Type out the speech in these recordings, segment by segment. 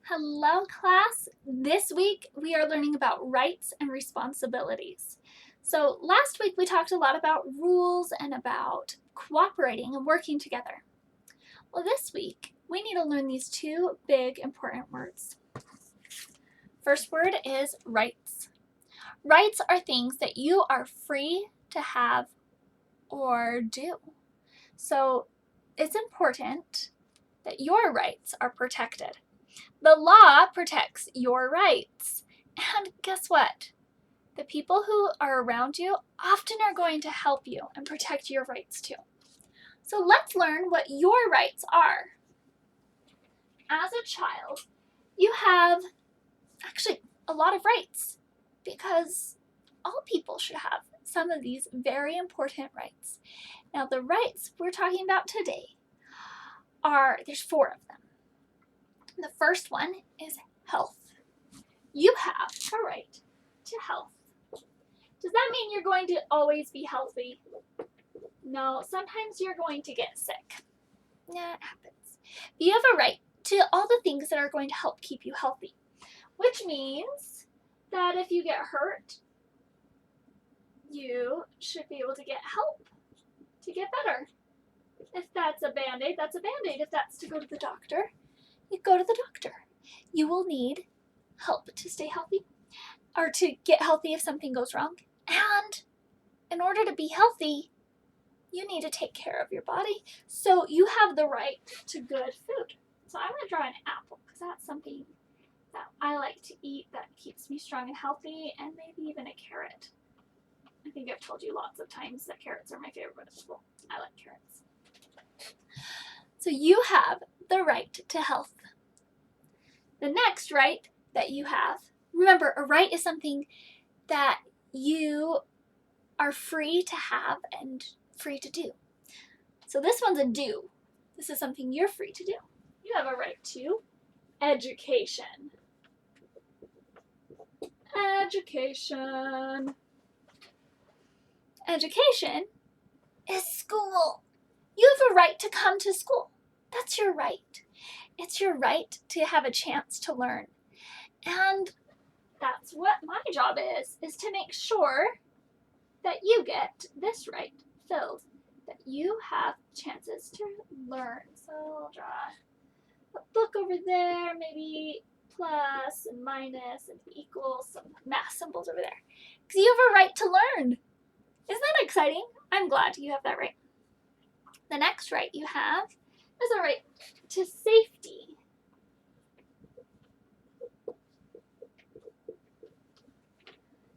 Hello, class. This week we are learning about rights and responsibilities. So, last week we talked a lot about rules and about cooperating and working together. Well, this week we need to learn these two big important words. First word is rights. Rights are things that you are free to have or do. So, it's important that your rights are protected. The law protects your rights. And guess what? The people who are around you often are going to help you and protect your rights too. So let's learn what your rights are. As a child, you have actually a lot of rights because all people should have some of these very important rights. Now, the rights we're talking about today there's 4 of them. The first one is health. You have a right to health. Does that mean you're going to always be healthy? No, sometimes you're going to get sick. Yeah, it happens. You have a right to all the things that are going to help keep you healthy, which means that if you get hurt, you should be able to get help to get better. If that's a Band-Aid, that's a Band-Aid. If that's to go to the doctor, you go to the doctor. You will need help to stay healthy or to get healthy if something goes wrong. And in order to be healthy, you need to take care of your body. So you have the right to good food. So I'm going to draw an apple because that's something that I like to eat that keeps me strong and healthy, and maybe even a carrot. I think I've told you lots of times that carrots are my favorite vegetable. I like carrots. So you have the right to health. The next right that you have, remember, a right is something that you are free to have and free to do. So this one's a do. This is something you're free to do. You have a right to education. Education. Education is school. You have a right to come to school. That's your right. It's your right to have a chance to learn. And that's what my job is to make sure that you get this right filled, that you have chances to learn. So I'll draw a book over there, maybe plus and minus and equals, some math symbols over there. Because you have a right to learn. Isn't that exciting? I'm glad you have that right. The next right you have is a right to safety.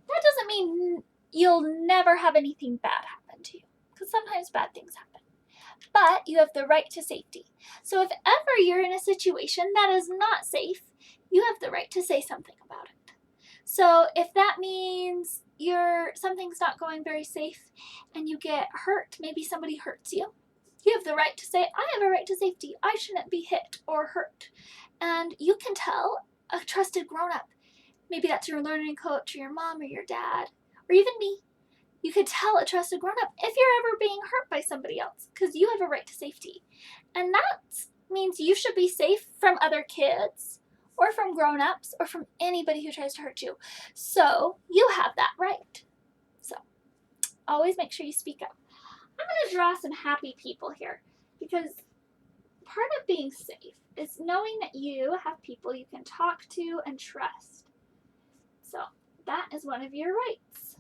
That doesn't mean you'll never have anything bad happen to you, because sometimes bad things happen. But you have the right to safety. So if ever you're in a situation that is not safe, you have the right to say something about it. So if that means something's not going very safe and you get hurt, maybe somebody hurts you, you have the right to say, I have a right to safety. I shouldn't be hit or hurt. And you can tell a trusted grown-up. Maybe that's your learning coach or your mom or your dad or even me. You could tell a trusted grown-up if you're ever being hurt by somebody else because you have a right to safety. And that means you should be safe from other kids or from grown-ups or from anybody who tries to hurt you. So you have that right. So always make sure you speak up. I'm going to draw some happy people here because part of being safe is knowing that you have people you can talk to and trust. So that is one of your rights.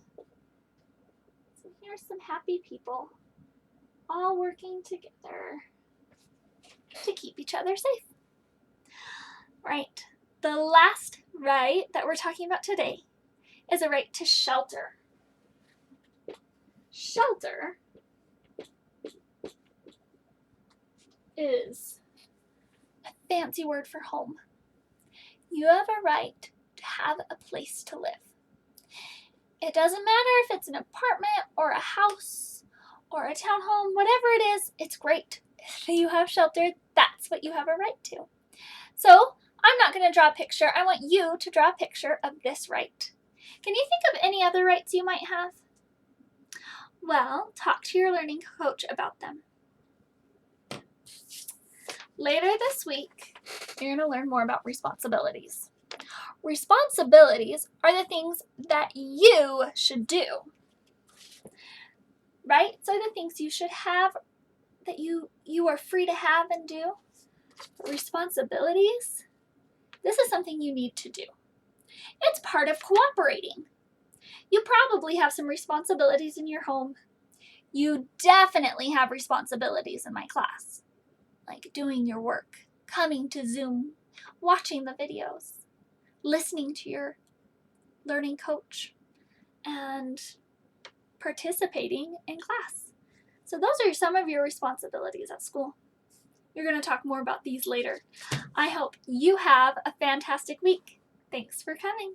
So here's some happy people all working together to keep each other safe. Right. The last right that we're talking about today is a right to shelter. Shelter is a fancy word for home. You have a right to have a place to live. It doesn't matter if it's an apartment or a house or a townhome, whatever it is, it's great. If you have shelter, that's what you have a right to. So I'm not going to draw a picture. I want you to draw a picture of this right. Can you think of any other rights you might have? Well, talk to your learning coach about them. Later this week, you're going to learn more about responsibilities. Responsibilities are the things that you should do. Rights are the things you should have, that you are free to have and do. Responsibilities, this is something you need to do. It's part of cooperating. You probably have some responsibilities in your home. You definitely have responsibilities in my class, like doing your work, coming to Zoom, watching the videos, listening to your learning coach, and participating in class. So those are some of your responsibilities at school. You're going to talk more about these later. I hope you have a fantastic week. Thanks for coming.